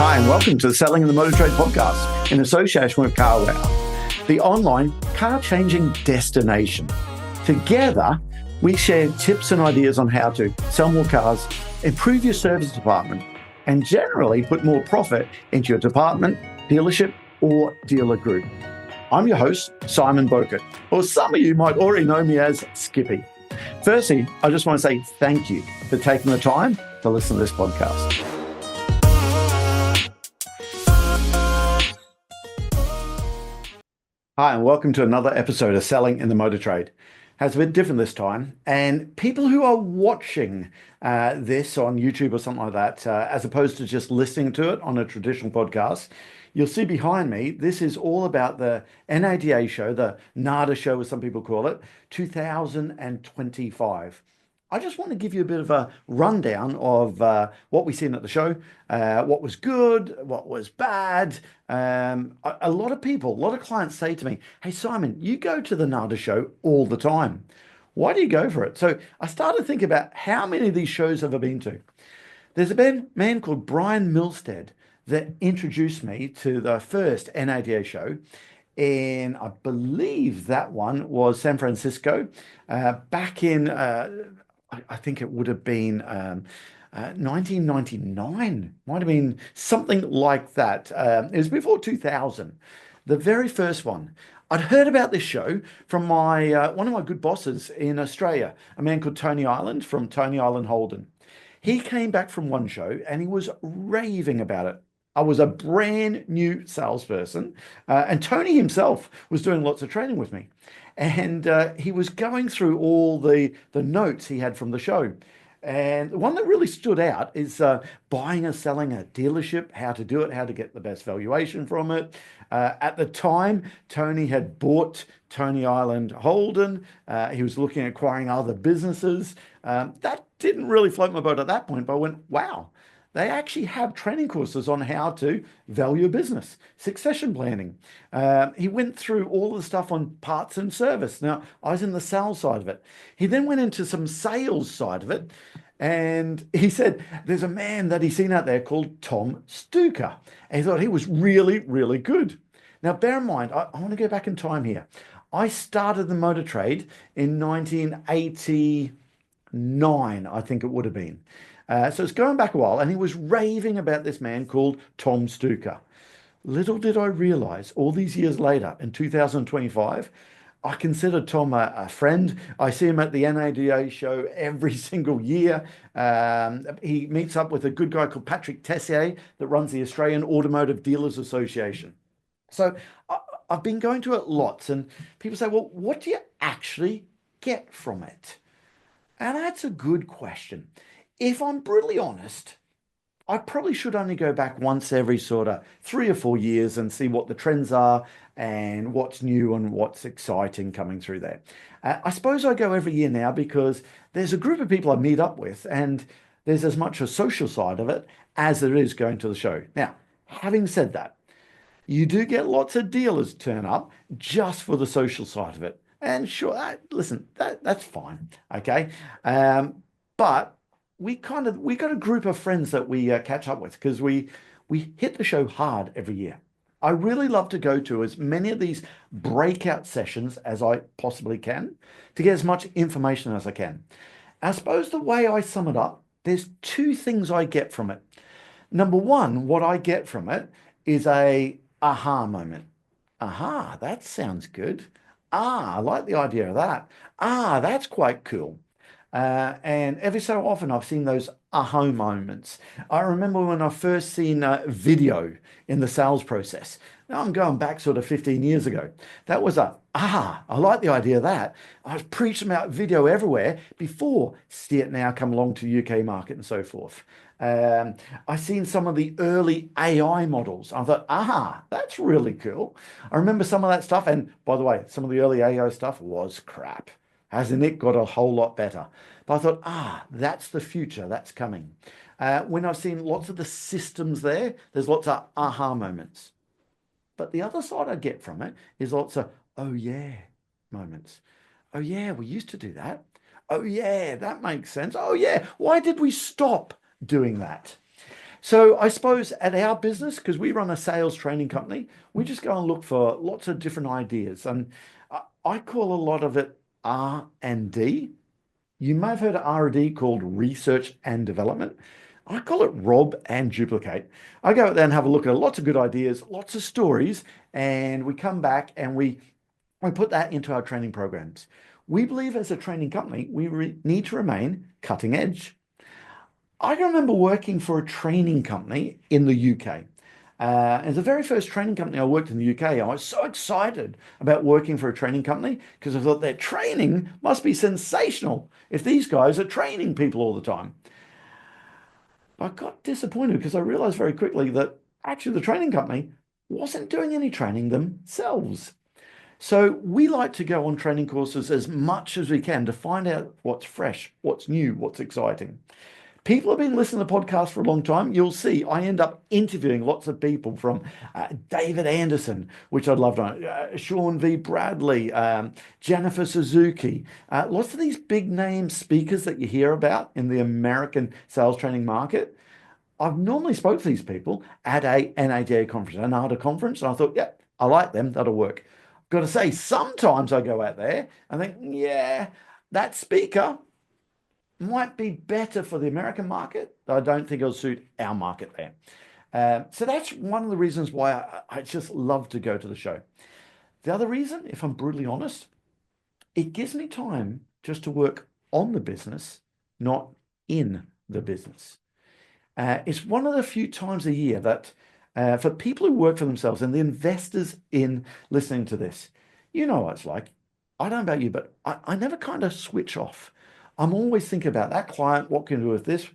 Hi, and welcome to the Selling in the Motor Trade podcast in association with CarWow, the online car-changing destination. Together, we share tips and ideas on how to sell more cars, improve your service department, and generally put more profit into your department, dealership, or dealer group. I'm your host, Simon Bowkett, or some of you might already know me as Skippy. Firstly, I just want to say thank you for taking the time to listen to this podcast. Hi, and welcome to another episode of Selling in the Motor Trade. It's a bit different this time, and people who are watching this on YouTube or something like that, as opposed to just listening to it on a traditional podcast, you'll see behind me, this is all about the NADA show, the NADA show as some people call it, 2025. I just want to give you a bit of a rundown of what we've seen at the show, what was good, what was bad. A lot of people, a lot of clients say to me, hey, Simon, you go to the NADA show all the time. Why do you go for it? So I started thinking about how many of these shows have I been to. There's a man called Brian Milstead that introduced me to the first NADA show. And I believe that one was San Francisco back in... I think it would have been 1999, might have been something like that. It was before 2000, the very first one. I'd heard about this show from my one of my good bosses in Australia, a man called Tony Ireland from Tony Ireland Holden. He came back from one show and he was raving about it. I was a brand new salesperson, and Tony himself was doing lots of training with me. And he was going through all the notes he had from the show. And the one that really stood out is buying and selling a dealership, how to do it, how to get the best valuation from it. At the time, Tony had bought Tony Ireland Holden. He was looking at acquiring other businesses. That didn't really float my boat at that point, but I went, wow. They actually have training courses on how to value a business, succession planning. He went through all the stuff on parts and service. Now, I was in the sales side of it. He then went into some sales side of it. And he said, there's a man that he's seen out there called Tom Stuker. And he thought he was really, really good. Now, bear in mind, I want to go back in time here. I started the motor trade in 1989, I think it would have been. So it's going back a while, and he was raving about this man called Tom Stuker. Little did I realize, all these years later, in 2025, I consider Tom a friend. I see him at the NADA show every single year. He meets up with a good guy called Patrick Tessier that runs the Australian Automotive Dealers Association. So I've been going to it lots, and people say, well, what do you actually get from it? And that's a good question. If I'm brutally honest, I probably should only go back once every sort of 3 or 4 years and see what the trends are and what's new and what's exciting coming through there. I suppose I go every year now because there's a group of people I meet up with, and there's as much a social side of it as there is going to the show. Now, having said that, you do get lots of dealers turn up just for the social side of it. And sure, listen, that's fine, okay? But we got a group of friends that we catch up with because we hit the show hard every year. I really love to go to as many of these breakout sessions as I possibly can to get as much information as I can. I suppose the way I sum it up, there's 2 things I get from it. Number one, what I get from it is a aha moment. Aha, that sounds good. I like the idea of that. That's quite cool. And every so often I've seen those aha moments. I remember when I first seen video in the sales process. Now I'm going back sort of 15 years ago. That was I like the idea of that. I was preaching about video everywhere before See It Now come along to UK market and so forth. I seen some of the early AI models. I thought, that's really cool. I remember some of that stuff. And by the way, some of the early AI stuff was crap. Hasn't it got a whole lot better? But I thought, that's the future, that's coming. When I've seen lots of the systems there's lots of aha moments. But the other side I get from it is lots of, oh yeah, moments. Oh yeah, we used to do that. Oh yeah, that makes sense. Oh yeah, why did we stop doing that? So I suppose at our business, because we run a sales training company, we just go and look for lots of different ideas. And I call a lot of it R&D. You may have heard of R&D called research and development. I call it rob and duplicate. I go out there and have a look at lots of good ideas, lots of stories, and we come back and we put that into our training programs. We believe as a training company, we need to remain cutting edge. I can remember working for a training company in the UK. And the very first training company I worked in the UK, I was so excited about working for a training company because I thought their training must be sensational if these guys are training people all the time. I got disappointed because I realized very quickly that actually the training company wasn't doing any training themselves. So we like to go on training courses as much as we can to find out what's fresh, what's new, what's exciting. People have been listening to the podcast for a long time. You'll see I end up interviewing lots of people from David Anderson, which I'd love to know, Sean V. Bradley, Jennifer Suzuki, lots of these big name speakers that you hear about in the American sales training market. I've normally spoke to these people at a NADA conference, an ADA conference, and I thought, yeah, I like them, that'll work. Got to say, sometimes I go out there and think, yeah, that speaker might be better for the American market, but I don't think it'll suit our market there. So that's one of the reasons why I just love to go to the show. The other reason, if I'm brutally honest, it gives me time just to work on the business, not in the business. It's one of the few times a year that for people who work for themselves and the investors in listening to this, you know what it's like. I don't know about you, but I never kind of switch off. I'm always thinking about that client, what can we do with this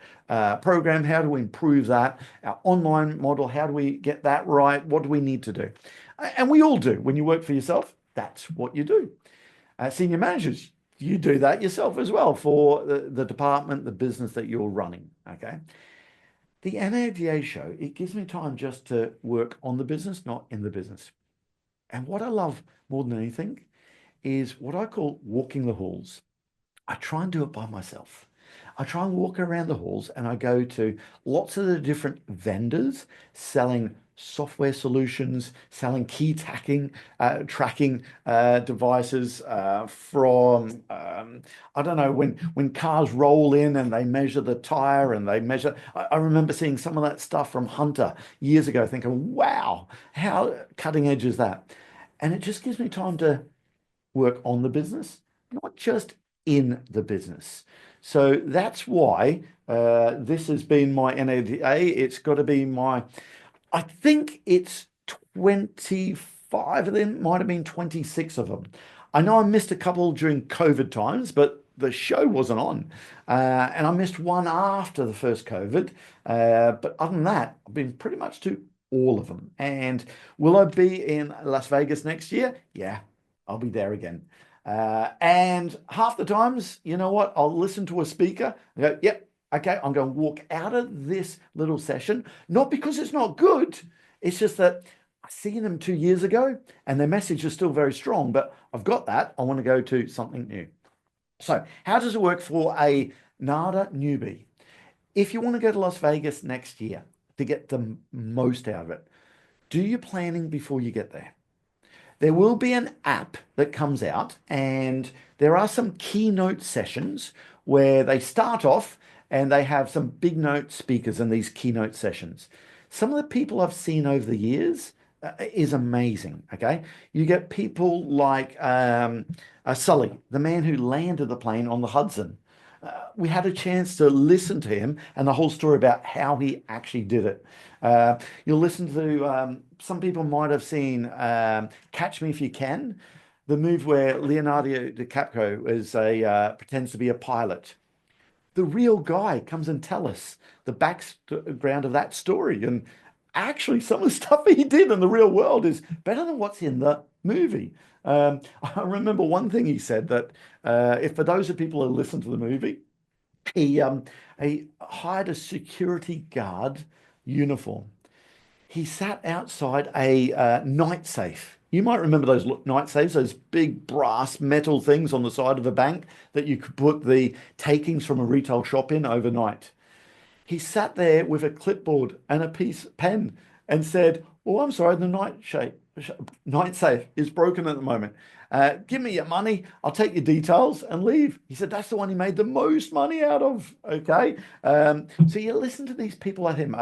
program? How do we improve that? Our online model, how do we get that right? What do we need to do? And we all do. When you work for yourself, that's what you do. Senior managers, you do that yourself as well for the department, the business that you're running, okay? The NADA show, it gives me time just to work on the business, not in the business. And what I love more than anything is what I call walking the halls. I try and do it by myself. I try and walk around the halls and I go to lots of the different vendors selling software solutions, selling key tracking devices from, I don't know, when cars roll in and they measure the tire and they measure, I remember seeing some of that stuff from Hunter years ago thinking, wow, how cutting edge is that? And it just gives me time to work on the business, not just in the business. So that's why this has been my NADA. It's got to be my, I think it's 25 of them, might have been 26 of them. I know I missed a couple during COVID times, but the show wasn't on. And I missed one after the first COVID. But other than that, I've been pretty much to all of them. And will I be in Las Vegas next year? Yeah, I'll be there again. And half the times, you know what? I'll listen to a speaker and go, yep, okay, I'm going to walk out of this little session, not because it's not good. It's just that I seen them 2 years ago and their message is still very strong, but I've got that. I want to go to something new. So how does it work for a NADA newbie? If you want to go to Las Vegas next year to get the most out of it, do your planning before you get there. There will be an app that comes out, and there are some keynote sessions where they start off and they have some big note speakers in these keynote sessions. Some of the people I've seen over the years is amazing. Okay, you get people like Sully, the man who landed the plane on the Hudson. We had a chance to listen to him and the whole story about how he actually did it. You'll listen to some people might have seen Catch Me If You Can, the movie where Leonardo DiCaprio pretends to be a pilot. The real guy comes and tell us the background of that story. And actually, some of the stuff he did in the real world is better than what's in the movie. I remember one thing he said that if for those of people who listen to the movie, he hired a security guard uniform. He sat outside a night safe. You might remember those night safes, those big brass metal things on the side of a bank that you could put the takings from a retail shop in overnight. He sat there with a clipboard and a pen and said, "Oh, I'm sorry, the night safe is broken at the moment. Give me your money. I'll take your details and leave." He said that's the one he made the most money out of. Okay. So you listen to these people like him.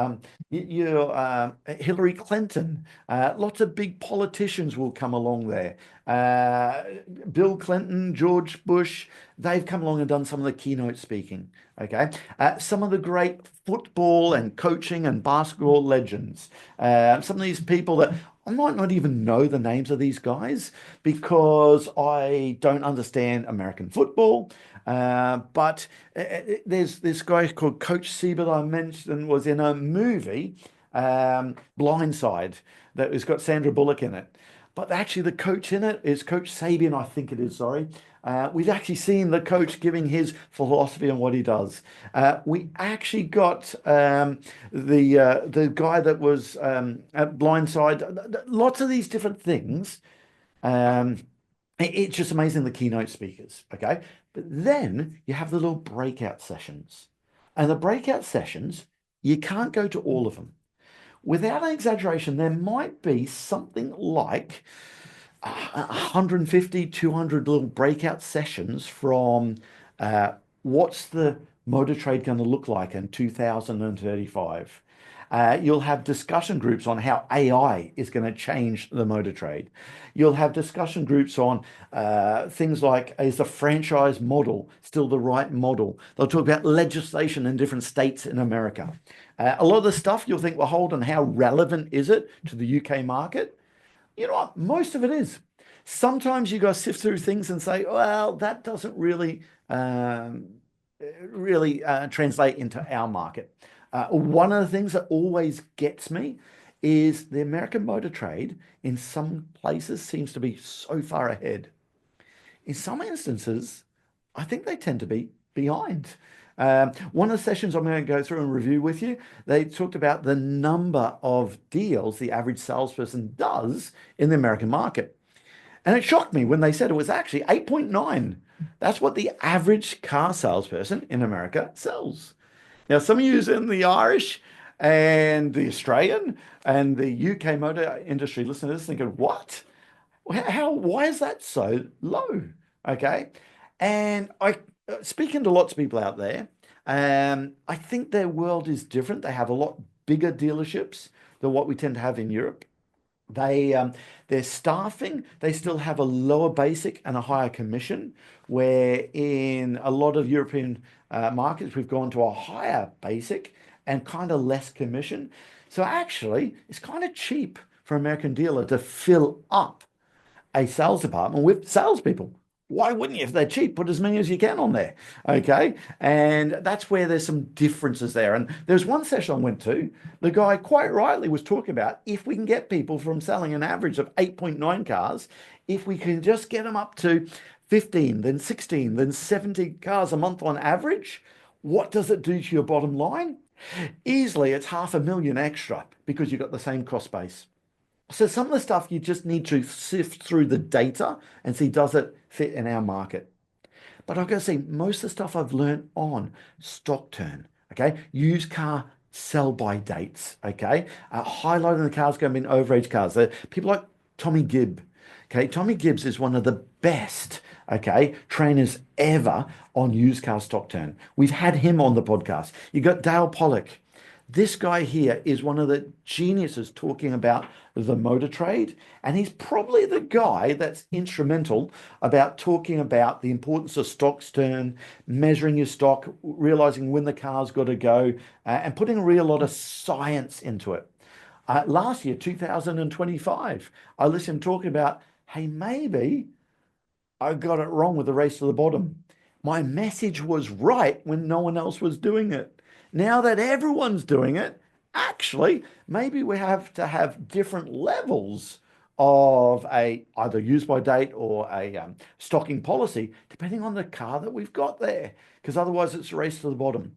Hillary Clinton, lots of big politicians will come along there. Uh, Bill Clinton, George Bush, they've come along and done some of the keynote speaking. Okay. Some of the great football and coaching and basketball legends. Some of these people that I might not even know the names of these guys because I don't understand American football. But there's this guy called Coach Siebert I mentioned was in a movie, Blindside, that has got Sandra Bullock in it. But actually, the coach in it is Coach Sabian, I think it is, sorry. We've actually seen the coach giving his philosophy on what he does. We actually got the guy that was at Blindside. Lots of these different things. Um, it's just amazing the keynote speakers. Okay, but then you have the little breakout sessions, and the breakout sessions you can't go to all of them. Without an exaggeration, there might be something like 150, 200 little breakout sessions from what's the motor trade going to look like in 2035. You'll have discussion groups on how AI is going to change the motor trade. You'll have discussion groups on things like, is the franchise model still the right model? They'll talk about legislation in different states in America. A lot of the stuff you'll think, well, hold on, how relevant is it to the UK market? You know what? Most of it is. Sometimes you got to sift through things and say, well, that doesn't um, really translate into our market. One of the things that always gets me is the American motor trade in some places seems to be so far ahead. In some instances, I think they tend to be behind. One of the sessions I'm going to go through and review with you, they talked about the number of deals the average salesperson does in the American market. And it shocked me when they said it was actually 8.9. That's what the average car salesperson in America sells. Now, some of you in the Irish and the Australian and the UK motor industry listen to this thinking, what? Why is that so low? Okay. And speaking to lots of people out there, I think their world is different. They have a lot bigger dealerships than what we tend to have in Europe. Their staffing, they still have a lower basic and a higher commission, where in a lot of European markets, we've gone to a higher basic and kind of less commission. So actually, it's kind of cheap for an American dealer to fill up a sales department with salespeople. Why wouldn't you? If they're cheap, put as many as you can on there. Okay. And that's where there's some differences there. And there's one session I went to, the guy quite rightly was talking about if we can get people from selling an average of 8.9 cars, if we can just get them up to 15, then 16, then 70 cars a month on average, what does it do to your bottom line? Easily, it's 500,000 extra because you've got the same cost base. So some of the stuff you just need to sift through the data and see, does it fit in our market? But I've got to say, most of the stuff I've learned on stock turn, okay, used car sell by dates, okay, highlighting the cars going to be overage cars. People like Tommy Gibb, okay, Tommy Gibbs is one of the best, okay, trainers ever on used car stock turn. We've had him on the podcast. You got Dale Pollock. This guy here is one of the geniuses talking about the motor trade, and he's probably the guy that's instrumental about talking about the importance of stocks turn, measuring your stock, realizing when the car's got to go, and putting a real lot of science into it. Last year, 2025, I listened to him talking about, hey, maybe I got it wrong with the race to the bottom. My message was right when no one else was doing it. Now that everyone's doing it, actually, maybe we have to have different levels of a either use by date or a stocking policy, depending on the car that we've got there, because otherwise it's a race to the bottom.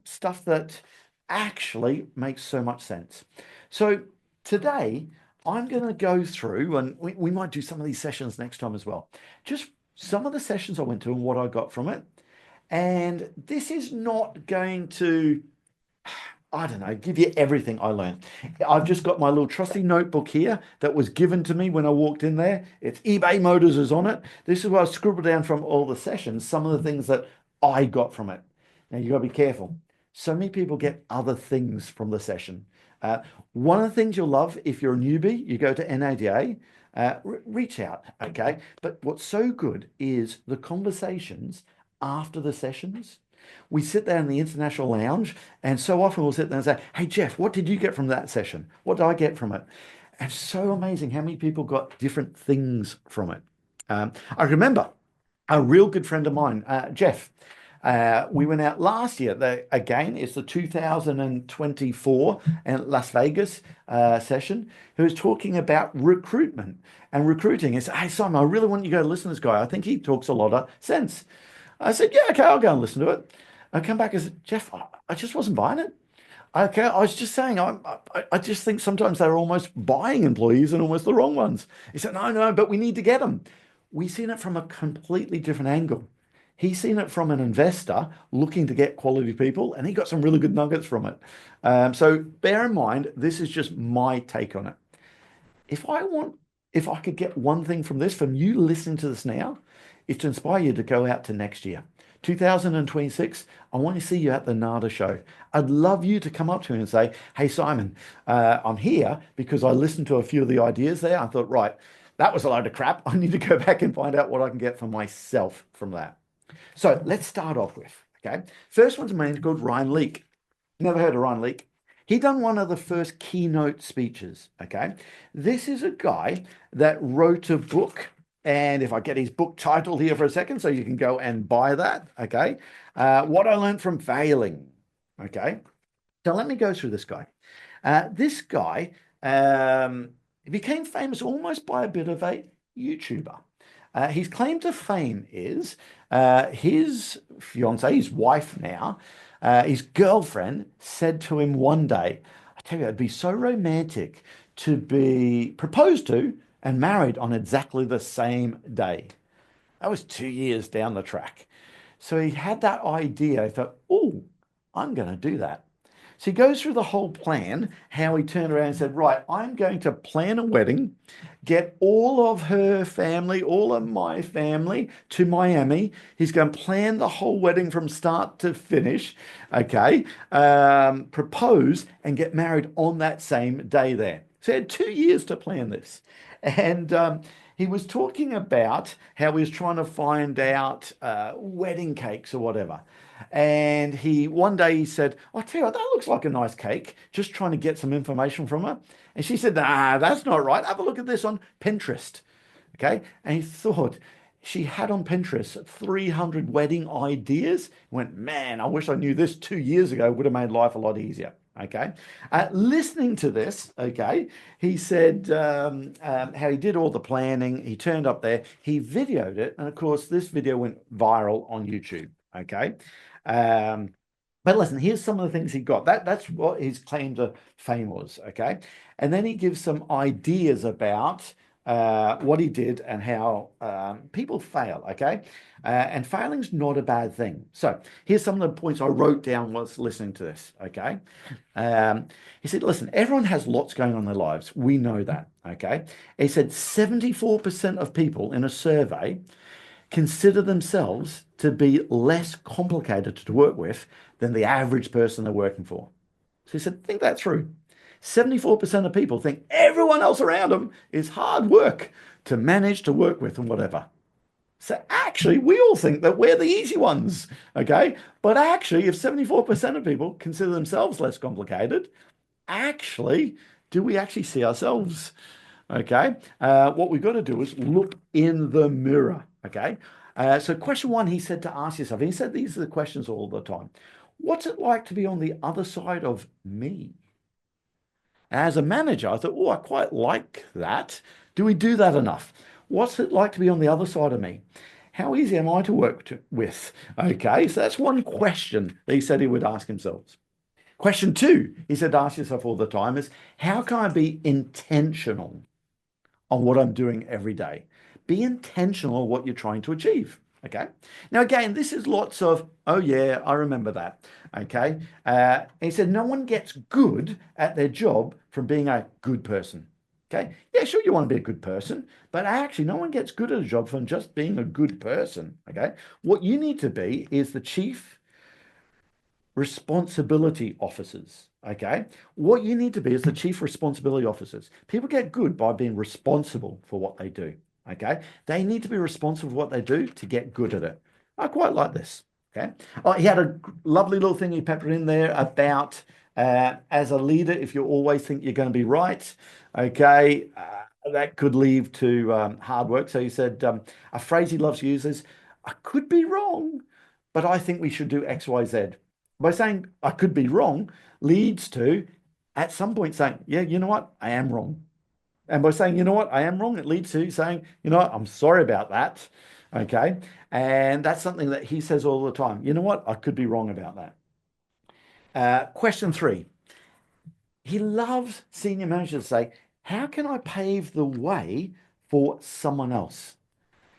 Stuff that actually makes so much sense. So today, I'm going to go through, and we might do some of these sessions next time as well. Just some of the sessions I went to and what I got from it. And this is not going to I don't know, give you everything I learned. I've just got my little trusty notebook here that was given to me when I walked in there. It's eBay Motors is on it. This is what I scribbled down from all the sessions, some of the things that I got from it. Now you got to be careful. So many people get other things from the session. Uh, One of the things you'll love if you're a newbie, you go to NADA, reach out, okay? But what's so good is the conversations after the sessions. We sit there in the international lounge, and so often we'll sit there and say, "Hey, Jeff, what did you get from that session? What did I get from it?" And so amazing how many people got different things from it. I remember a real good friend of mine, Jeff. We went out last year. Again, it's the 2024 and Las Vegas session. Who was talking about recruitment and recruiting. He said, "Hey, Simon, I really want you to go listen to this guy. I think he talks a lot of sense." I said, "Yeah, okay, I'll go and listen to it." I come back and said, "Jeff, I just wasn't buying it. Okay, I was just saying, I just think sometimes they're almost buying employees and almost the wrong ones." He said, "No, no, but we need to get them." We seen it from a completely different angle. He's seen it from an investor looking to get quality people, and he got some really good nuggets from it. So bear in mind, this is just my take on it. If I want, if I could get one thing from this, from you listening to this now, it's to inspire you to go out to next year. 2026, I want to see you at the NADA show. I'd love you to come up to me and say, "Hey, Simon, I'm here because I listened to a few of the ideas there. I thought, right, that was a load of crap. I need to go back and find out what I can get for myself from that." So let's start off with, okay? First one's a man called Ryan Leake. Never heard of Ryan Leake. He done one of the first keynote speeches, okay? This is a guy that wrote a book, and if I get his book title here for a second, so you can go and buy that, okay? What I Learned from Failing, okay? So let me go through this guy. This guy became famous almost by a bit of a YouTuber. His claim to fame is his fiancee, his wife now, his girlfriend said to him one day, "I tell you, it'd be so romantic to be proposed to and married on exactly the same day." That was 2 years down the track. So he had that idea. He thought, "Oh, I'm going to do that." So he goes through the whole plan, how he turned around and said, "Right, I'm going to plan a wedding, get all of her family, all of my family to Miami. He's going to plan the whole wedding from start to finish, okay? Propose and get married on that same day there." So he had 2 years to plan this. And he was talking about how he was trying to find out wedding cakes or whatever. And he one day he said, "I tell you what, that looks like a nice cake." Just trying to get some information from her. And she said, "Nah, that's not right. Have a look at this on Pinterest." Okay. And he thought she had on Pinterest 300 wedding ideas. He went, "Man, I wish I knew this 2 years ago. Would have made life a lot easier." Okay. Listening to this, okay, he said how he did all the planning. He turned up there, he videoed it. And of course, this video went viral on YouTube. Okay. Um, but listen, here's some of the things he got. That's what his claim to fame was. Okay. And then he gives some ideas about what he did and how people fail. Okay. And failing's not a bad thing. So here's some of the points I wrote down whilst listening to this. Okay. He said, "Listen, everyone has lots going on in their lives. We know that." Okay. He said 74% of people in a survey consider themselves to be less complicated to work with than the average person they're working for. So he said, think that through. 74% of people think everyone else around them is hard work to manage to work with and whatever. So actually, we all think that we're the easy ones, okay? But actually, if 74% of people consider themselves less complicated, actually, do we actually see ourselves? Okay. What we've got to do is look in the mirror. Okay. So question one, he said to ask yourself, he said these are the questions all the time. What's it like to be on the other side of me? As a manager, I thought, oh, I quite like that. Do we do that enough? What's it like to be on the other side of me? How easy am I to work with? Okay, so that's one question that he said he would ask himself. Question two, he said, ask yourself all the time is, how can I be intentional on what I'm doing every day? Be intentional on what you're trying to achieve. Okay. Now, again, this is lots of, oh, yeah, I remember that. Okay. He said, no one gets good at their job from being a good person. Okay. Yeah, sure, you want to be a good person, but actually, no one gets good at a job from just being a good person. Okay. What you need to be is the chief responsibility officers. Okay. What you need to be is the chief responsibility officers. People get good by being responsible for what they do. Okay. They need to be responsible for what they do to get good at it. I quite like this. Okay. Oh, he had a lovely little thing he peppered in there about as a leader, if you always think you're going to be right, okay, that could lead to hard work. So he said a phrase he loves to use is, I could be wrong, but I think we should do X, Y, Z. By saying I could be wrong leads to at some point saying, yeah, you know what? I am wrong. And by saying, you know what? I am wrong, it leads to saying, you know what? I'm sorry about that. Okay. And that's something that he says all the time. You know what? I could be wrong about that. Question three. He loves senior managers to say, how can I pave the way for someone else?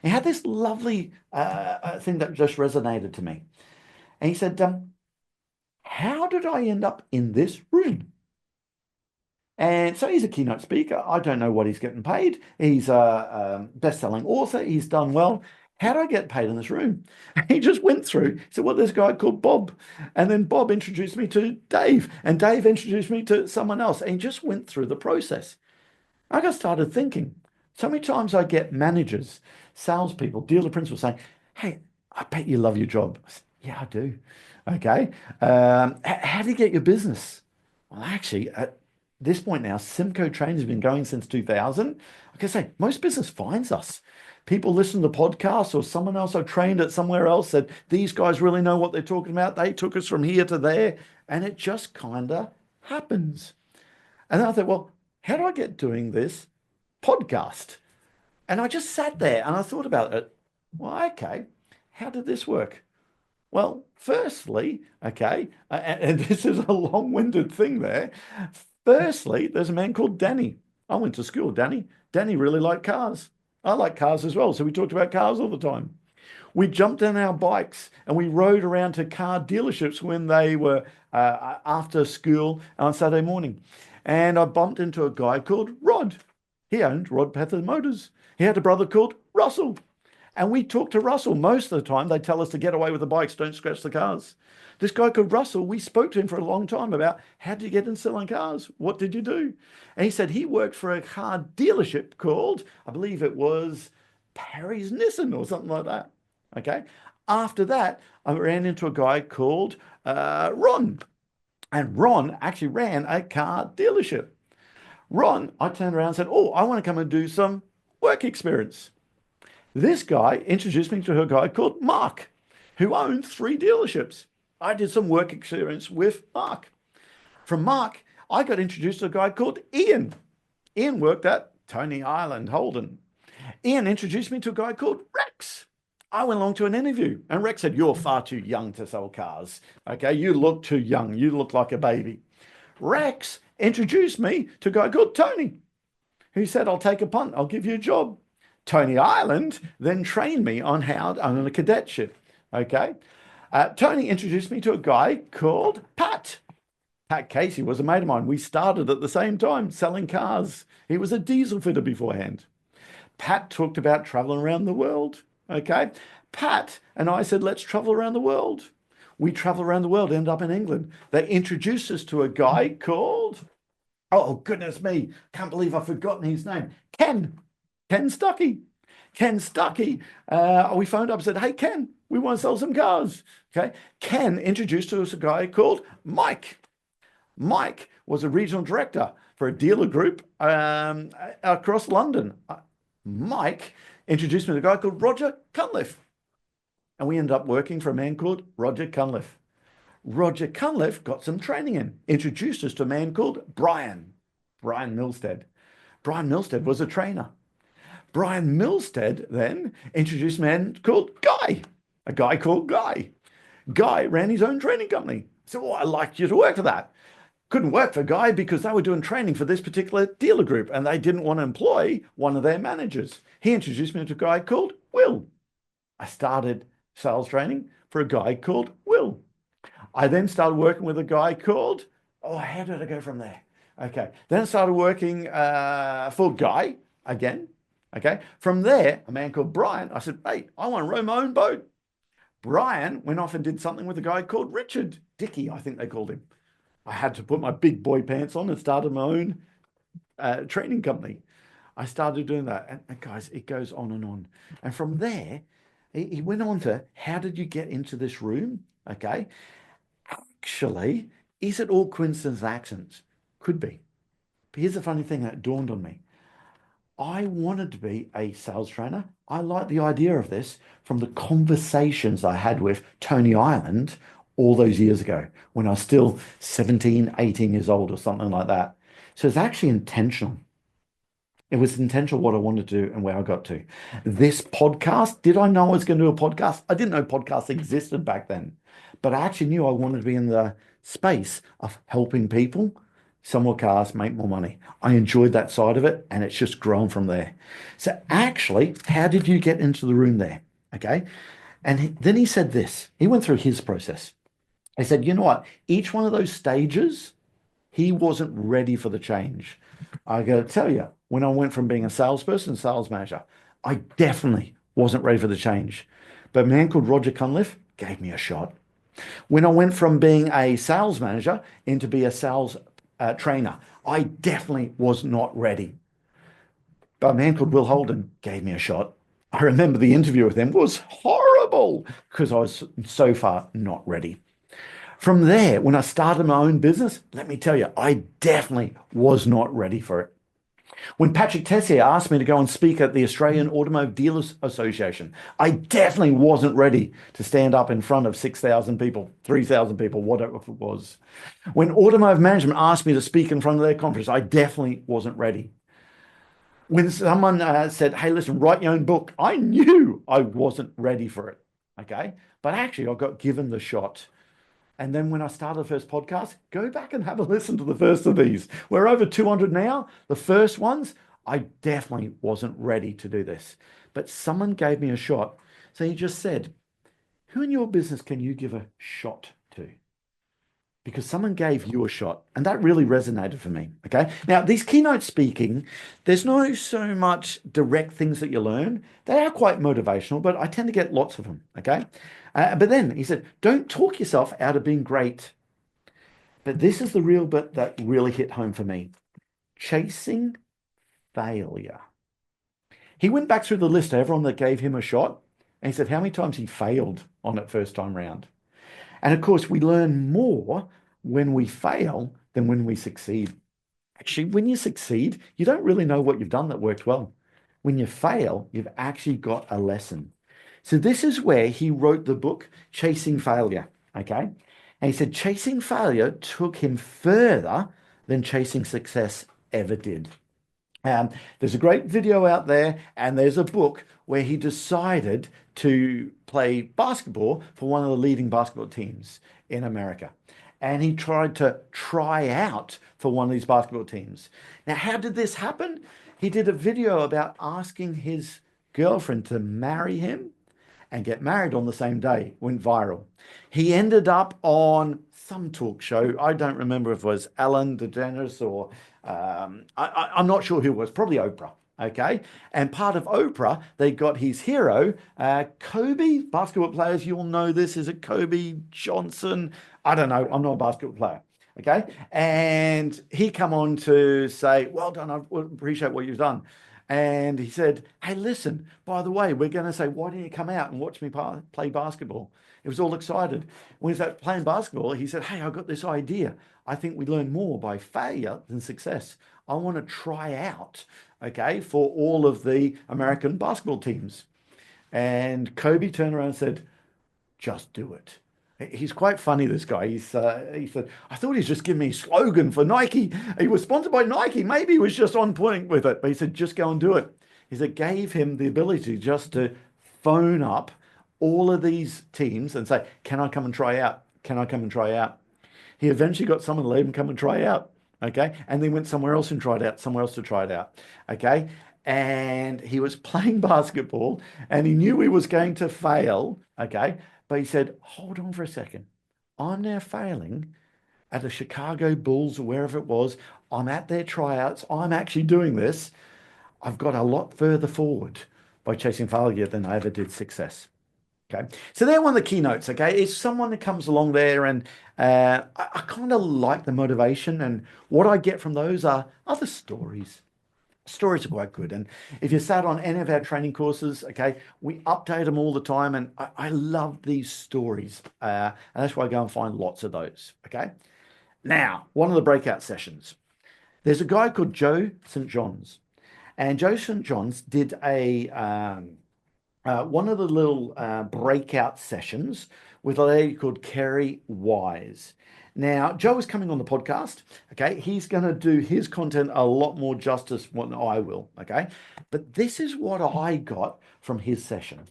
He had this lovely thing that just resonated to me. And he said, how did I end up in this room? And so he's a keynote speaker. I don't know what he's getting paid. He's a best-selling author. He's done well. How do I get paid in this room? He just went through. He said, well, there's a guy called Bob. And then Bob introduced me to Dave. And Dave introduced me to someone else. And he just went through the process. I got started thinking, so many times I get managers, salespeople, dealer principals saying, hey, I bet you love your job. I said, yeah, I do. Okay. How do you get your business? Well, actually, at this point now, Simco Training has been going since 2000. I can say most business finds us. People listen to podcasts or someone else I trained at somewhere else said, these guys really know what they're talking about. They took us from here to there. And it just kind of happens. And then I thought, well, how do I get doing this podcast? And I just sat there and I thought about it. Well, okay, how did this work? Well, firstly, okay, and this is a long-winded thing there. Firstly, there's a man called Danny. I went to school with Danny. Danny really liked cars. I like cars as well, so we talked about cars all the time. We jumped on our bikes and we rode around to car dealerships when they were after school on Saturday morning. And I bumped into a guy called Rod. He owned Rod Pether Motors. He had a brother called Russell. And we talked to Russell. Most of the time, they tell us to get away with the bikes, don't scratch the cars. This guy called Russell, we spoke to him for a long time about how did you get into selling cars? What did you do? And he said he worked for a car dealership called, I believe it was Parry's Nissan or something like that. Okay. After that, I ran into a guy called Ron. And Ron actually ran a car dealership. Ron, I turned around and said, oh, I want to come and do some work experience. This guy introduced me to a guy called Mark, who owned 3 dealerships. I did some work experience with Mark. From Mark, I got introduced to a guy called Ian. Ian worked at Tony Island Holden. Ian introduced me to a guy called Rex. I went along to an interview and Rex said, you're far too young to sell cars. Okay, you look too young. You look like a baby. Rex introduced me to a guy called Tony, who said, I'll take a punt. I'll give you a job. Tony Island then trained me on how to own a cadetship. Okay. Tony introduced me to a guy called Pat. Pat Casey was a mate of mine. We started at the same time selling cars. He was a diesel fitter beforehand. Pat talked about traveling around the world. Okay. Pat and I said, let's travel around the world. We travel around the world, end up in England. They introduced us to a guy called, oh, goodness me, can't believe I've forgotten his name. Ken Stuckey. Ken Stuckey. We phoned up and said, hey, Ken, we want to sell some cars. Okay. Ken introduced to us a guy called Mike. Mike was a regional director for a dealer group across London. Mike introduced me to a guy called Roger Cunliffe. And we ended up working for a man called Roger Cunliffe. Roger Cunliffe got some training in, introduced us to a man called Brian Milstead. Brian Milstead was a trainer. Brian Milstead then introduced a man called Guy, a guy called Guy. Guy ran his own training company. So, oh, I'd like you to work for that. Couldn't work for Guy because they were doing training for this particular dealer group and they didn't want to employ one of their managers. He introduced me to a guy called Will. I started sales training for a guy called Will. I then started working with a guy called, oh, how did I go from there? Okay. Then I started working for Guy again. Okay. From there, a man called Brian, I said, hey, I want to row my own boat. Brian went off and did something with a guy called Richard Dickey, I think they called him. I had to put my big boy pants on and started my own training company. I started doing that. And guys, it goes on and on. And from there, he went on to, how did you get into this room? Okay. Actually, is it all coincidence accidents? Could be. But here's the funny thing that dawned on me. I wanted to be a sales trainer. I like the idea of this from the conversations I had with Tony Ireland all those years ago when I was still 17, 18 years old or something like that. So it's actually intentional. It was intentional what I wanted to do and where I got to. This podcast, did I know I was going to do a podcast? I didn't know podcasts existed back then, but I actually knew I wanted to be in the space of helping people sell more cars, make more money. I enjoyed that side of it, and it's just grown from there. So actually, how did you get into the room there? Okay. And then he said this. He went through his process. He said, you know what? Each one of those stages, he wasn't ready for the change. I got to tell you, when I went from being a salesperson, sales manager, I definitely wasn't ready for the change. But a man called Roger Cunliffe gave me a shot. When I went from being a sales manager into be a sales trainer, I definitely was not ready. But a man called Will Holden gave me a shot. I remember the interview with him was horrible because I was so far not ready. From there, when I started my own business, let me tell you, I definitely was not ready for it. When Patrick Tessier asked me to go and speak at the Australian Automotive Dealers Association, I definitely wasn't ready to stand up in front of 6,000 people, 3,000 people, whatever it was. When Automotive Management asked me to speak in front of their conference, I definitely wasn't ready. When someone said, hey, listen, write your own book, I knew I wasn't ready for it. Okay. But actually, I got given the shot. And then when I started the first podcast, go back and have a listen to the first of these. We're over 200 now. The first ones, I definitely wasn't ready to do this. But someone gave me a shot. So he just said, who in your business can you give a shot to? Because someone gave you a shot. And that really resonated for me. Okay. Now, these keynote speaking, there's no so much direct things that you learn. They are quite motivational, but I tend to get lots of them. Okay. But then he said, don't talk yourself out of being great. But this is the real bit that really hit home for me. Chasing failure. He went back through the list of everyone that gave him a shot. And he said how many times he failed on it first time round. And of course, we learn more when we fail than when we succeed. Actually, when you succeed, you don't really know what you've done that worked well. When you fail, you've actually got a lesson. So this is where he wrote the book, Chasing Failure, okay? And he said chasing failure took him further than chasing success ever did. There's a great video out there, and there's a book where he decided to play basketball for one of the leading basketball teams in America. And he tried to try out for one of these basketball teams. Now, how did this happen? He did a video about asking his girlfriend to marry him and get married on the same day. Went viral. He ended up on some talk show. I don't remember if it was Ellen DeGeneres or I'm not sure who it was, probably Oprah. Okay. And part of Oprah, they got his hero, Kobe, basketball players. You'll know this. Is it Kobe Johnson? I don't know. I'm not a basketball player. Okay. And he come on to say, well done. I appreciate what you've done. And he said, hey, listen, by the way, we're going to say, why don't you come out and watch me play basketball? He was all excited. When he was playing basketball, he said, hey, I got this idea. I think we learn more by failure than success. I want to try out, okay, for all of the American basketball teams. And Kobe turned around and said, just do it. He's quite funny, this guy. He said, I thought he's just giving me a slogan for Nike. He was sponsored by Nike. Maybe he was just on point with it. But he said, just go and do it. He said, gave him the ability just to phone up all of these teams and say, can I come and try out? Can I come and try out? He eventually got someone to let him come and try out. Okay. And then went somewhere else and tried out, somewhere else to try it out. Okay. and he was playing basketball and he knew he was going to fail. Okay. But he said, hold on for a second. I'm now failing at the Chicago Bulls or wherever it was. I'm at their tryouts. I'm actually doing this. I've got a lot further forward by chasing failure than I ever did success. Okay. So they're one of the keynotes. Okay. It's someone that comes along there and I kind of like the motivation. And what I get from those are other stories. Stories are quite good. And if you sat on any of our training courses, okay, we update them all the time. And I love these stories. And that's why I go and find lots of those. Okay. Now, one of the breakout sessions, there's a guy called Joe St. John's. And Joe St. John's did one of the little breakout sessions with a lady called Kerri Wise. Now, Joe is coming on the podcast. Okay. He's going to do his content a lot more justice than I will. Okay. But this is what I got from his session.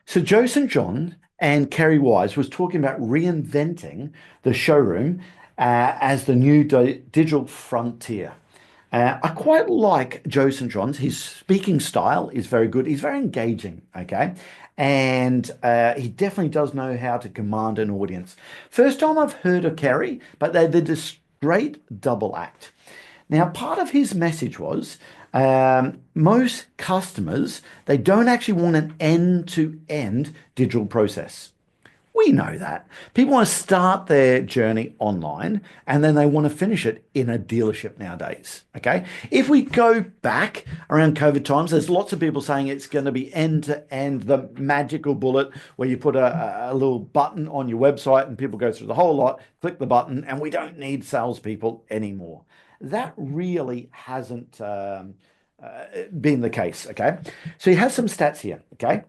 So Joe St. John and Kerri Wise was talking about reinventing the showroom as the new digital frontier. I quite like Joe St. John's. His speaking style is very good. He's very engaging, okay? And he definitely does know how to command an audience. First time I've heard of Kerri, but they did this great double act. Now, part of his message was most customers, they don't actually want an end-to-end digital process. We know that. People want to start their journey online and then they want to finish it in a dealership nowadays. Okay. If we go back around COVID times, there's lots of people saying it's going to be end to end, the magical bullet where you put a little button on your website and people go through the whole lot, click the button, and we don't need salespeople anymore. That really hasn't been the case. Okay. So you have some stats here. Okay.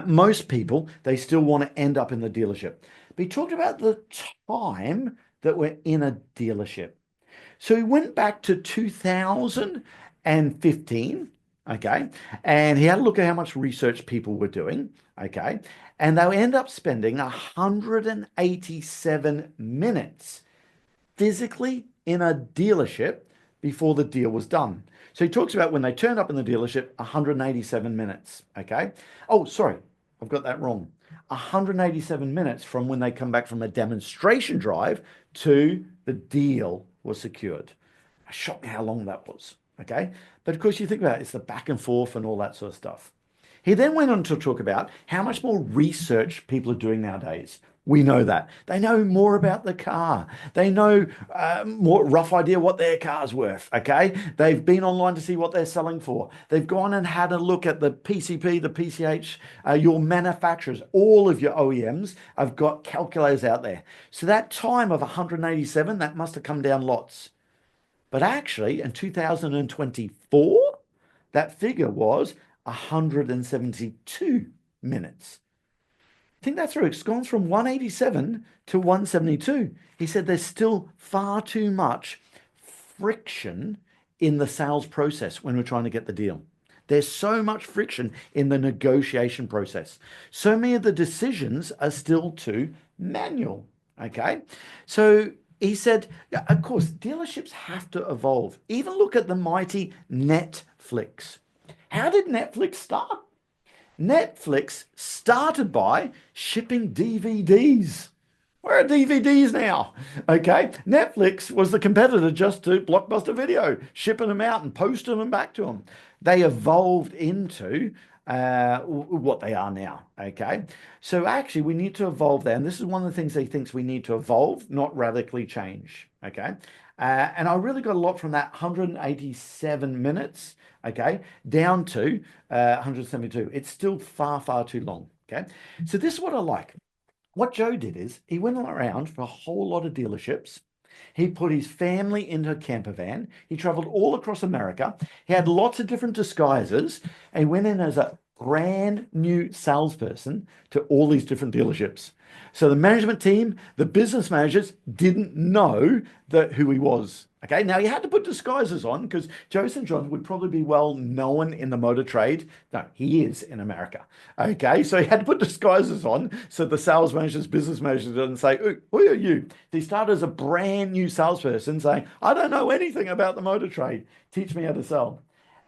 Most people, they still want to end up in the dealership. But he talked about the time that we're in a dealership. So he went back to 2015, okay, and he had a look at how much research people were doing, okay, and they end up spending 187 minutes physically in a dealership before the deal was done. So he talks about when they turned up in the dealership, 187 minutes. Okay. Oh, sorry. I've got that wrong. 187 minutes from when they come back from a demonstration drive to the deal was secured. It shocked me how long that was. Okay. But of course, you think about it, it's the back and forth and all that sort of stuff. He then went on to talk about how much more research people are doing nowadays. We know that. They know more about the car. They know more rough idea what their car's worth, okay? They've been online to see what they're selling for. They've gone and had a look at the PCP, the PCH, your manufacturers. All of your OEMs have got calculators out there. So that time of 187, that must have come down lots. But actually, in 2024, that figure was 172 minutes. Think that through. It's gone from 187 to 172. He said there's still far too much friction in the sales process when we're trying to get the deal. There's so much friction in the negotiation process. So many of the decisions are still too manual. Okay. So he said, yeah, of course, dealerships have to evolve. Even look at the mighty Netflix. How did Netflix start? Netflix started by shipping DVDs. Where are DVDs now? Okay. Netflix was the competitor just to Blockbuster Video, shipping them out and posting them back to them. They evolved into what they are now. Okay. So actually, we need to evolve there. And this is one of the things he thinks we need to evolve, not radically change. Okay. And I really got a lot from that 187 minutes, okay, down to 172. It's still far, far too long, okay? So this is what I like. What Joe did is he went around for a whole lot of dealerships. He put his family into a camper van. He traveled all across America. He had lots of different disguises. And he went in as a brand new salesperson to all these different dealerships. So the management team, the business managers didn't know who he was. Okay, now he had to put disguises on because Joe St. John would probably be well known in the motor trade. No, he is in America. Okay, so he had to put disguises on so the sales managers, business managers didn't say, who are you? He started as a brand new salesperson saying, I don't know anything about the motor trade. Teach me how to sell.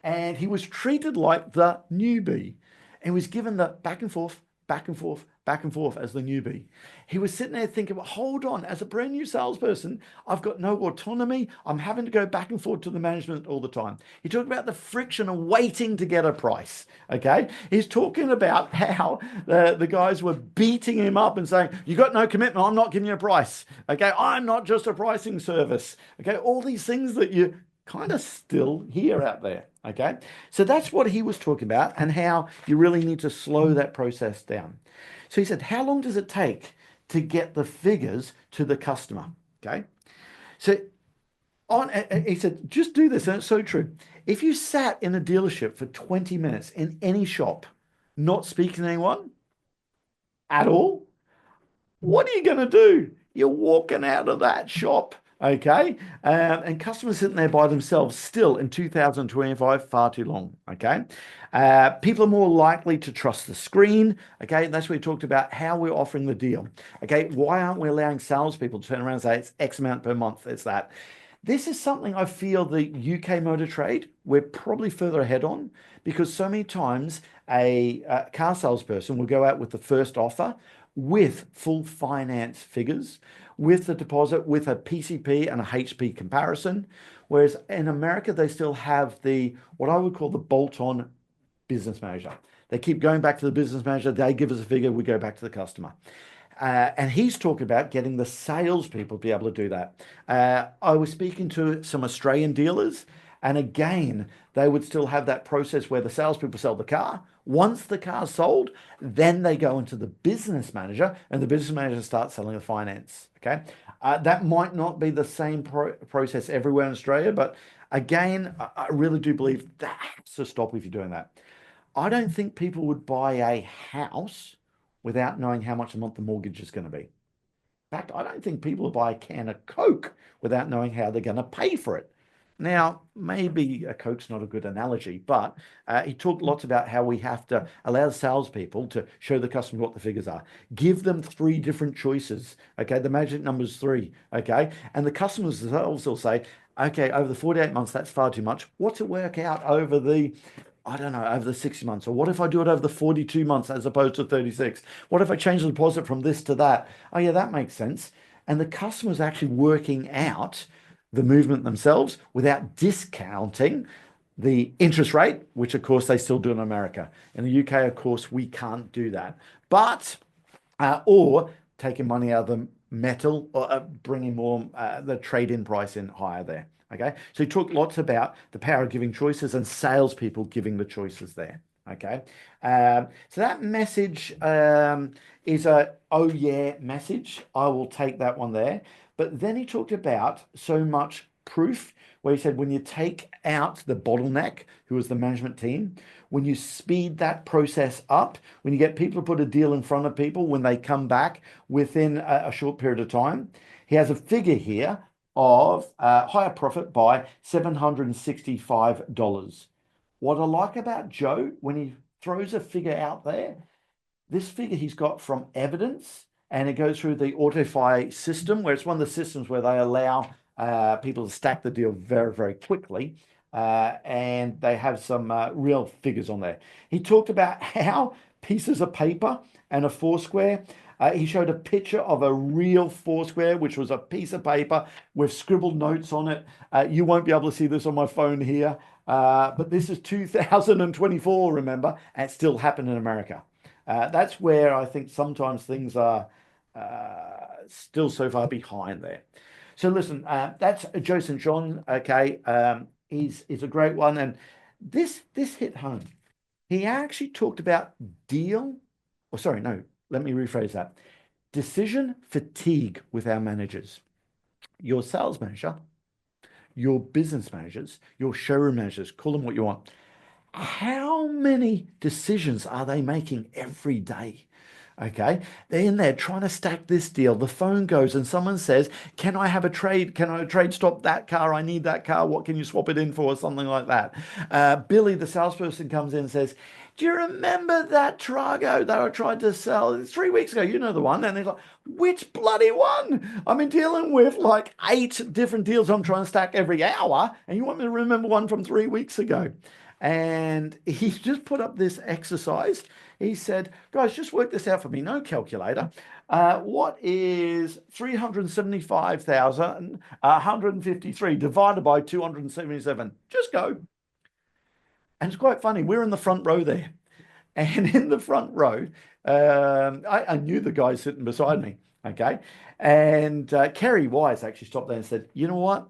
And he was treated like the newbie and was given the back and forth, back and forth, back and forth as the newbie. He was sitting there thinking, well, hold on, as a brand new salesperson, I've got no autonomy. I'm having to go back and forth to the management all the time. He talked about the friction of waiting to get a price. Okay. He's talking about how the guys were beating him up and saying, you got no commitment. I'm not giving you a price. Okay. I'm not just a pricing service. Okay. All these things that you kind of still hear out there. Okay. So that's what he was talking about and how you really need to slow that process down. So he said, how long does it take to get the figures to the customer? Okay. So he said, just do this. And it's so true. If you sat in a dealership for 20 minutes in any shop, not speaking to anyone at all, what are you going to do? You're walking out of that shop. Okay. And customers sitting there by themselves still in 2025, far too long. Okay. People are more likely to trust the screen. Okay. That's where we talked about how we're offering the deal. Okay. Why aren't we allowing salespeople to turn around and say it's X amount per month? It's that. This is something I feel the UK motor trade, we're probably further ahead on because so many times a car salesperson will go out with the first offer with full finance figures, with the deposit, with a PCP and a HP comparison. Whereas in America, they still have the, what I would call the bolt-on business manager. They keep going back to the business manager. They give us a figure. We go back to the customer. And he's talking about getting the salespeople to be able to do that. I was speaking to some Australian dealers, and again, they would still have that process where the salespeople sell the car. Once the car's sold, then they go into the business manager, and the business manager starts selling the finance. Okay, that might not be the same process everywhere in Australia, but again, I really do believe that has to stop if you're doing that. I don't think people would buy a house without knowing how much a month the mortgage is going to be. In fact, I don't think people will buy a can of Coke without knowing how they're going to pay for it. Now, maybe a Coke's not a good analogy, but he talked lots about how we have to allow the salespeople to show the customer what the figures are. Give them three different choices. Okay, the magic number is three. Okay, and the customers themselves will say, okay, over the 48 months, that's far too much. What's it work out over the I don't know, over the 60 months? Or what if I do it over the 42 months as opposed to 36? What if I change the deposit from this to that? Oh, yeah, that makes sense. And the customer's actually working out the movement themselves without discounting the interest rate, which of course they still do in America. In the UK, of course, we can't do that. But, or taking money out of the metal or bringing more, the trade-in price in higher there. Okay, so he talked lots about the power of giving choices and salespeople giving the choices there. Okay, so that message is a oh yeah message. I will take that one there. But then he talked about so much proof, where he said when you take out the bottleneck, who was the management team, when you speed that process up, when you get people to put a deal in front of people, when they come back within a short period of time, he has a figure here of higher profit by $765. What I like about Joe, when he throws a figure out there, this figure he's got from evidence, and it goes through the AutoFi system, where it's one of the systems where they allow people to stack the deal very, very quickly. And they have some real figures on there. He talked about how pieces of paper and a Foursquare. He showed a picture of a real Foursquare, which was a piece of paper with scribbled notes on it. You won't be able to see this on my phone here, but this is 2024, remember, and it still happened in America. That's where I think sometimes things are still so far behind there. So listen, that's Joe St. John. Okay, he's a great one, and this hit home. He actually talked about let me rephrase that. Decision fatigue with our managers. Your sales manager, your business managers, your showroom managers, call them what you want. How many decisions are they making every day? Okay, they're in there trying to stack this deal. The phone goes and someone says, can I have a trade? Can I trade stop that car? I need that car. What can you swap it in for? Something like that. Billy, the salesperson, comes in and says, do you remember that Trago that I tried to sell 3 weeks ago? You know the one. And they're like, which bloody one? I've been dealing with like 8 different deals I'm trying to stack every hour. And you want me to remember one from 3 weeks ago? And he just put up this exercise. He said, guys, just work this out for me. No calculator. What is 375,153 divided by 277? Just go. And it's quite funny. We're in the front row there. And in the front row, I knew the guy sitting beside me. Okay. And Kerri Wise actually stopped there and said, you know what?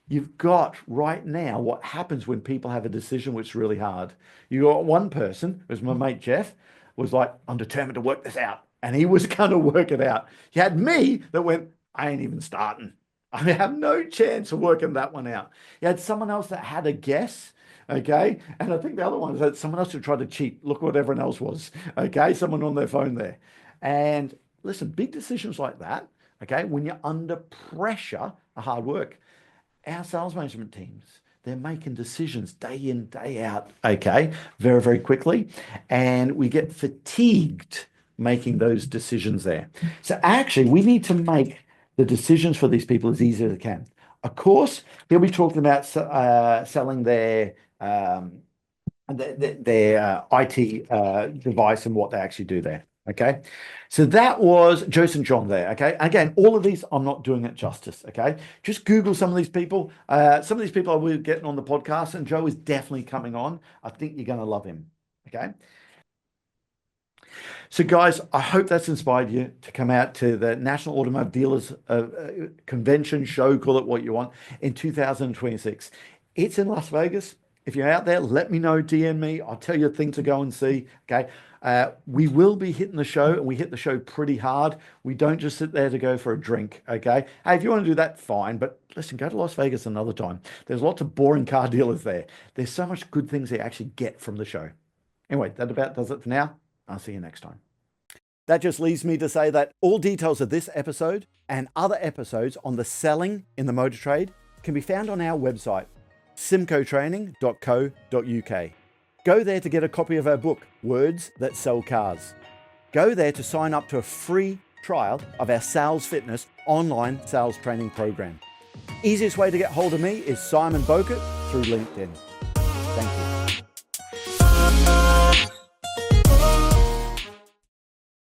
You've got right now what happens when people have a decision which is really hard. You got one person, who's my mate Jeff, was like, I'm determined to work this out. And he was going to work it out. You had me that went, I ain't even starting. I have no chance of working that one out. You had someone else that had a guess. Okay. And I think the other one is that someone else who tried to cheat. Look what everyone else was. Okay. Someone on their phone there. And listen, big decisions like that, okay, when you're under pressure, are hard work. Our sales management teams, they're making decisions day in, day out, okay, very, very quickly. And we get fatigued making those decisions there. So actually, we need to make the decisions for these people as easy as we can. Of course, he'll be talking about selling their IT device and what they actually do there. Okay, so that was Joseph and John there. Okay, again, all of these, I'm not doing it justice. Okay, just Google some of these people. Some of these people I will be getting on the podcast, and Joe is definitely coming on. I think you're going to love him. Okay. So, guys, I hope that's inspired you to come out to the National Automotive Dealers Convention show, call it what you want, in 2026. It's in Las Vegas. If you're out there, let me know, DM me. I'll tell you things to go and see. Okay. We will be hitting the show, and we hit the show pretty hard. We don't just sit there to go for a drink. Okay. Hey, if you want to do that, fine. But listen, go to Las Vegas another time. There's lots of boring car dealers there. There's so much good things they actually get from the show. Anyway, that about does it for now. I'll see you next time. That just leaves me to say that all details of this episode and other episodes on the selling in the motor trade can be found on our website, simcotraining.co.uk. Go there to get a copy of our book, Words That Sell Cars. Go there to sign up to a free trial of our Sales Fitness online sales training program. Easiest way to get hold of me is Simon Bowkett through LinkedIn. Thank you.